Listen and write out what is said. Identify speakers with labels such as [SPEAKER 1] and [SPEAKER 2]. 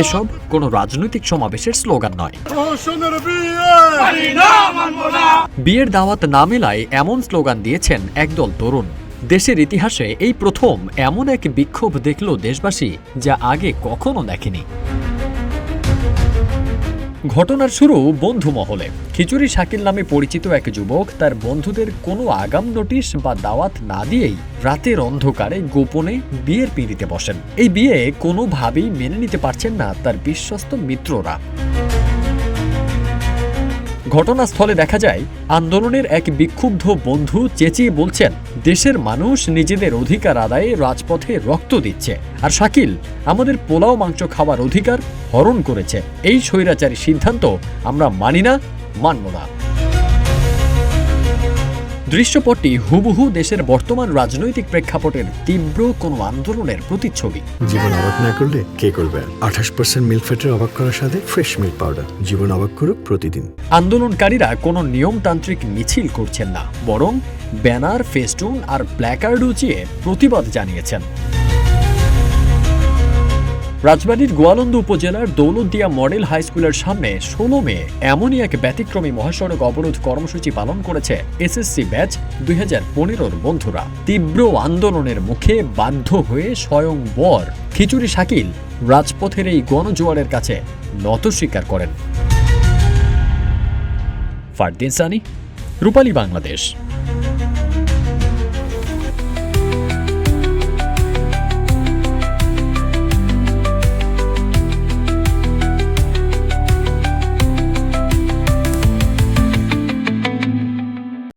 [SPEAKER 1] এসব কোনো রাজনৈতিক সমাবেশের স্লোগান নয়। বিয়ের দাওয়াত না মেলায় এমন স্লোগান দিয়েছেন একদল তরুণ। দেশের ইতিহাসে এই প্রথম এমন এক বিক্ষোভ দেখল দেশবাসী, যা আগে কখনো দেখেনি। ঘটনার শুরু বন্ধু মহলে। খিচুড়ি শাকিল নামে পরিচিত এক যুবক তার বন্ধুদের কোনো আগাম নোটিশ বা দাওয়াত না দিয়েই রাতের অন্ধকারে গোপনে বিয়ের পিঁড়িতে বসেন। এই বিয়ে কোনোভাবেই মেনে নিতে পারছেন না তার বিশ্বস্ত মিত্ররা। ঘটনাস্থলে দেখা যায় আন্দোলনের এক বিক্ষুব্ধ বন্ধু চেঁচিয়ে বলছেন, দেশের মানুষ নিজেদের অধিকার আদায়ে রাজপথে রক্ত দিচ্ছে, আর শাকিল আমাদের পোলাও মাংস খাওয়ার অধিকার হরণ করেছে। এই স্বৈরাচারী সিদ্ধান্ত আমরা মানি না, মানব না। দৃশ্যপটটি হুবহু দেশের বর্তমান রাজনৈতিক প্রেক্ষাপটের তীব্র কোনো আন্দোলনের প্রতিচ্ছবি।
[SPEAKER 2] জীবন অবাক না করলে কে করবে? 28% মিল্ক ফ্যাটের অবাক করার সাথে ফ্রেশ মিল্ক পাউডার। জীবন অবাক করুক প্রতিদিন।
[SPEAKER 1] আন্দোলনকারীরা কোনো নিয়মতান্ত্রিক মিছিল করছেন না, বরং ব্যানার, ফেস্টুন আর প্ল্যাকার্ড উঁচিয়ে প্রতিবাদ জানিয়েছেন। রাজবাড়ীর গোয়ালন্দ উপজেলার দৌলতদিয়া মডেল হাই স্কুলের সামনে 16 মে এমনই এক ব্যতিক্রমী মহাসড়ক অবরোধ কর্মসূচি পালন করেছে এসএসসি ব্যাচ 2015-র বন্ধুরা। তীব্র আন্দোলনের মুখে বাধ্য হয়ে স্বয়ং বর খিচুড়ি শাকিল রাজপথের এই গণজোয়ারের কাছে নত স্বীকার করেন। ফারদিন সানি, রূপালী বাংলাদেশ।